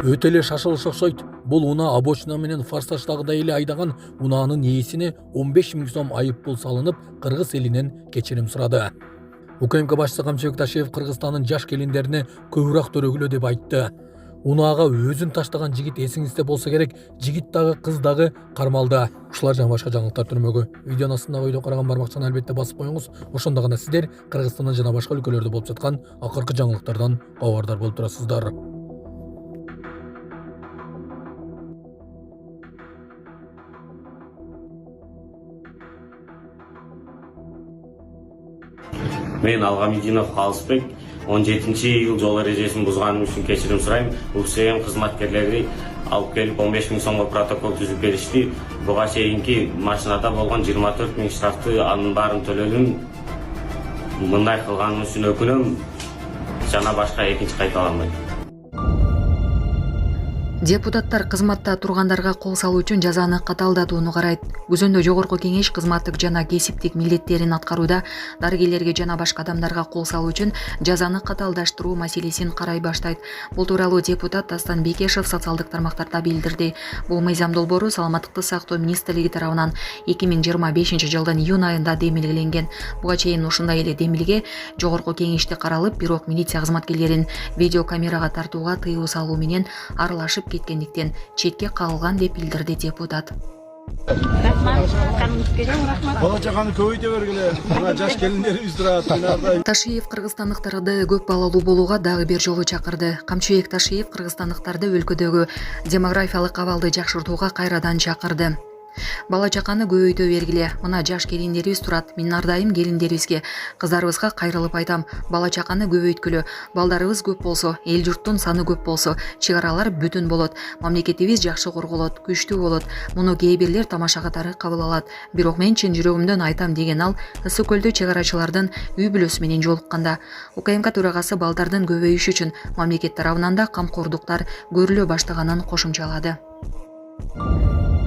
Өтө эле шашылыш окшойт. Бул унаа обочина менен форсаждагыдай эле айдаган унаанын ээсине 15 000 сом айып пул салынып, Кыргыз элинен кечирим сурады. УКМК башчысы Камчыбек Ташиев Кыргызстандын жаш келиндерине көбүрөөк төрөгүлө деп айтты. Унаага өзүн таштаган жигит эсиңизде болсо керек, жигит дагы кыз дагы кармалды. Ушулар жана башка жаңылыктар түрмөгү. Видеонун астындагы ойдо караган бармакчаны албетте басып коюңуз. Ошондо гана сиздер Кыргызстандын жана башка өлкөлөрдө болуп жаткан акыркы жаңылыктардан кабардар болуп турасыздар. Мен Алгамидинов Алысбек 17-июл жол эрежесин бузганым үчүн кечирим сурайм. УКСМ кызматкерлери алып келип 15 000 сомго протокол түзүп беришти. Буга чейинки машинада болгон 24 000 штрафты анын баарын төлөдүм. Мындай кылганым үчүн өкүнөм. Жана башка экинчи кайталамайм. Депутаттар кызматта тургандарга кол салуу үчүн жазаны катаалдатууну карайт. Күзөндө жогорку кеңеш кызматтык жана кесиптик милдеттерин аткарууда дарыгерлерге жана башка адамдарга кол салуу үчүн жазаны катаалдаштыруу маселесин карай баштайт. Бул тууралуу депутат Дастан Бекешев социалдык тармактарда билдирди. Бул мыйзам долбоору Саламаттыкты сактоо министрлиги тарабынан 2025 жылдын июнь айында демилгеленген. Буга чейин ушундай эле демилге жогорку кеңеште каралып, бирок милиция кызматкерлерин видеокамерага тартууга тыюу салуу менен аралашып кеткендиктен четке калган деп билдирди депутат. Бала чаканы көбөйтө бергиле. Мына жаш келиндерибиз турат. Ташиев кыргызстандыктарды көп балалуу болууга дагы бир жолу чакырды. Камчыбек Ташиев кыргызстандыктарды өлкөдөгү демографиялык абалды жакшыртууга кайрадан чакырды. Бала чаканы көбөйтө бергиле. Мына жаш келиндерибиз турат. Мен ар дайым келиндерибизге, кыздарыбызга кайрылып айтам. Бала чаканы көбөйткүлө. Балдарыбыз көп болсо, эл журттун саны көп болсо, чек аралар бүтүн болот. Мамлекетибиз жакшы корголот, күчтүү болот. Муну кээ бирлер тамаша катары кабыл алат. Бирок мен чын жүрөгүмдөн айтам деген ал Ысык көлдө чек арачылардын үй бүлөсү менен жолукканда. УКМК төрагасы балдардын көбөйүшү үчүн мамлекет тарабынан да камкордуктар көрүлө баштаганын кошумчалады.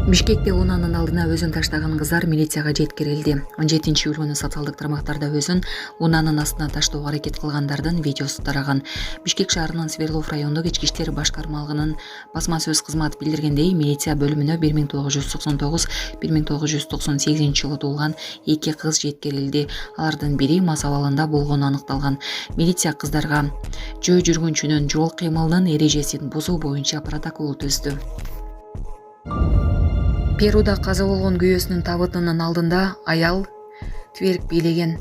Бишкекте унаанын алдына өзүн таштаган кыздар милицияга жеткирилди. 17-июль күнү социалдык тармактарда өзүн унаанын астына таштоого аракет кылгандардын видеосу тараган. Бишкек шаарынын Свердлов райондук ички иштер башкармалыгынын басма сөз кызматы билдиргендей, милиция бөлүмүнө 1999-1998 жылы туулган 2 кыз жеткирилди. Алардын бири мас абалында болгону аныкталган. Милиция кыздарга жөө жүргүнчүнүн жол кыймылынын эрежесин бузуу боюнча протокол түздү. Перуда каза болгон күйөөсүнүн табытынын алдында аял тверк бийлеген.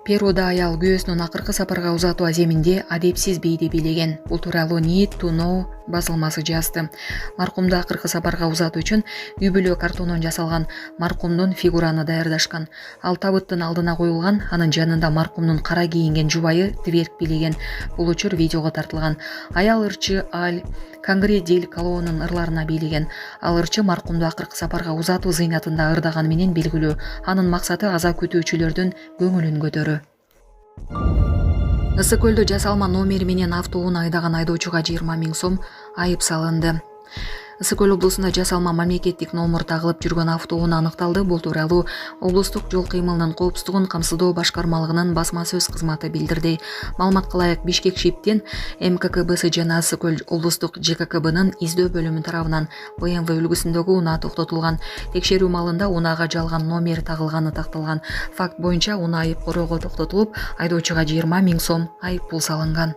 Перуда аял күйөөсүнүн акыркы сапарга узатуу аземинде адепсиз бийди бийлеген. Бул тууралуу Need to Know басылмасы жазды. Маркумду акыркы сапарга узатуу үчүн үй бүлө картонунан жасалган маркумдун фигураны даярдашкан. Ал табыттын алдына коюлган, анын жанында маркумдун кара кийинген жубайы тверк бийлеген. Бул учур видеого тартылган. Аял ырчы Аль Кангри-Дель Колоонун ырларына бийлеген. Ал ырчы маркумду акыркы сапарга узатуу зыйнатында ырдаганы менен белгилүү. Анын максаты аза күтүүчүлөрдүн көңүлүн көтөрүү. Ысык көлдө жасалма номери менен автоунаа айдаган айдоочуга 20 000 сом айып салынды. Ысык көл облусунда жасалма мамлекеттик номер тагылып жүргөн автоунаа аныкталды. Бул тууралуу облустук жол кыймылынын коопсуздугун камсыздоо башкармалыгынын басма сөз кызматы билдирди. Маалыматка ылайык Бишкек ШИПтин МККБсы жана Ысык көл облустук ЖККБнын издөө бөлүмү тарабынан БМВ үлгүсүндөгү унаа токтотулган. Текшерүү маалында унаага жалган номер тагылганы такталган. Факт боюнча унаа айып короого токтотулуп, айдоочуга 20 000 сом айып пул салынган.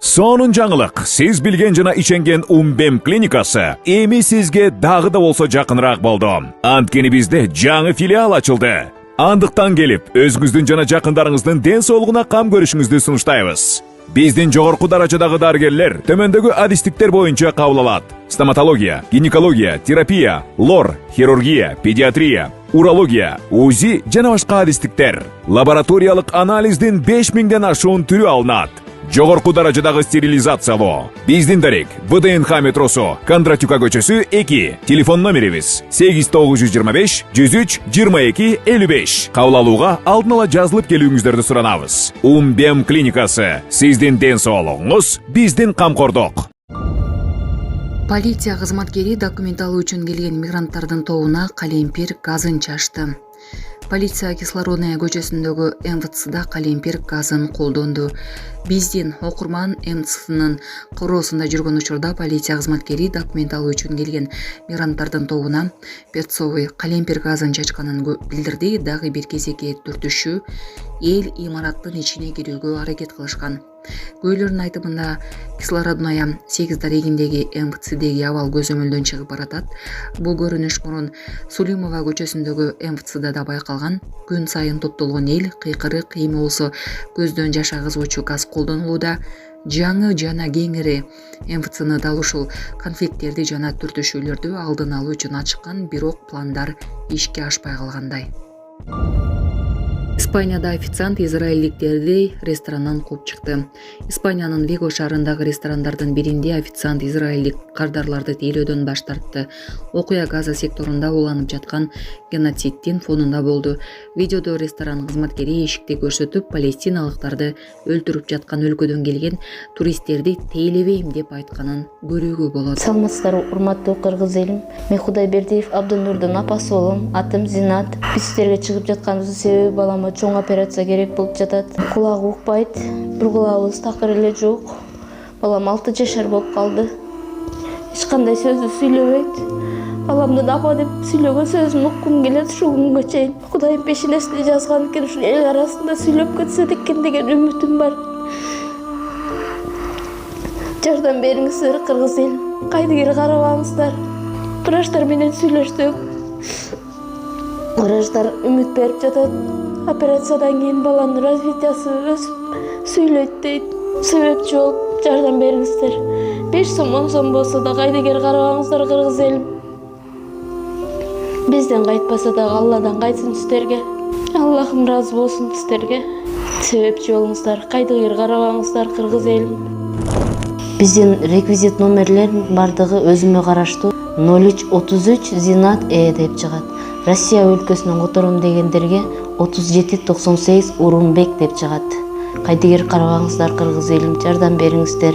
Сонун жаңылык. Сиз билген жана иченген Умбем клиникасы эми сизге дагы да болсо жакыныраак болду. Анткени бизде жаңы филиал ачылды. Андыктан келип, өзүңүздүн жана жакындарыңыздын ден соолугуна кам көрүшүңүздү сунуштайбыз. Биздин жогорку даражадагы дарыгерлер төмөндөгү адистиктер боюнча кабыл алат. Стоматология, гинекология, терапия, лор, хирургия, педиатрия, урология, УЗИ жана башка адистиктер. Лабораториялык анализдин 5000ден ашуун түрү алынат. Жогорку даражадагы стерилизациялоо. Биздин дарек ВДНХ метросу, Кондратюка көчөсү 2. Телефон номерибиз 8925 103 22 55. Кабыл алууга алдын ала жазылып келүүңүздөрдү суранабыз. Умбем клиникасы. Сиздин ден соолугуңуз биздин камкордук. Полиция кызматкери документ алуу үчүн келген мигранттардын тобуна калемпир газын чачты. Полиция Кислородная көчөсүндөгү МВЦда калемпир газын колдонду. Биздин окурман МВЦнын короосунда жүргөн учурда полиция кызматкери документ алуу үчүн келген мигранттардын тобуна перцовый калемпир газын чачканын билдирди. Дагы бир кезекке түртүшүү эл имараттын ичине кирүүгө аракет кылышкан. Көйлөрдүн айтымында Кислородная 8 дарегиндеги МВЦдеги абал көзөмөлдөн чыгып баратат. Бул көрүнүш мурун Сулимова көчөсүндөгү МВЦда да байкалган. Күн сайын топтолгон эл кыйкыры кыймылсу көздөн жаш агызуучу газ колдонулууда. Жаңы жана кеңири МВЦны дал ушул конфликттерди жана түртүшүүлөрдү алдын алуу үчүн ачыккан, бирок пландар ишке ашпай калгандай. Испанияда официант израилдиктерди ресторандан кууп чыкты. Испаниянын Виго шаарындагы ресторандардын биринде официант израилдик кардарларды тейлөөдөн баш тартты. Окуя Газа секторунда уланып жаткан геноциддин фонунда болду. Видеодо ресторан кызматкери эшикти көрсөтүп, палестиналыктарды өлтүрүп жаткан өлкөдөн келген туристтерди тейлебейм деп айтканын көрүүгө болот. Саламатсыздарбы, урматтуу кыргыз элим. Мен Кудайбердиев Абдынурдун апасы болом. Атым Зинат. Биз сиздерге чыгып жатканыбыздын себеби балама чоң операция керек болуп жатат. Кулагы укпайт, бир кулагыбыз такыр эле жок. Балам 6 жашар болуп калды. Эч кандай сөздү сүйлөбөйт. Баламдын апа деп сүйлөгөн сөзүн уккум келет ушул күнгө чейин. Кудайым пешенесине жазган экен, ушул эл арасында сүйлөп кетсе экен деген үмүтүм бар. Жардам бериңиздер кыргыз элим. Кайдыгер карабаңыздар. Врачтар менен сүйлөштүк. Врачтар үмүт берип жатат. Операциядан кийин баланын развитиясы өсүп сүйлөйт дейт. Себепчи болуп жардам бериңиздер. 5 сом 10 сом болсо да кайдыгер карабаңыздар кыргыз элим. Бизден кайтпаса да Алладан кайтсын сиздерге. Аллахым ыраазы болсун сиздерге. Себепчи болуңуздар, кайдыгер карабаңыздар кыргыз элим. Биздин реквизит номерлер бардыгы өзүмө караштуу 0333 Зинат деп чыгат. Россия өлкөсүнөн котором дегендерге 3798 Урунбек деп чыгат. Кайдыгер карабаңыздар кыргыз элим, жардам бериңиздер.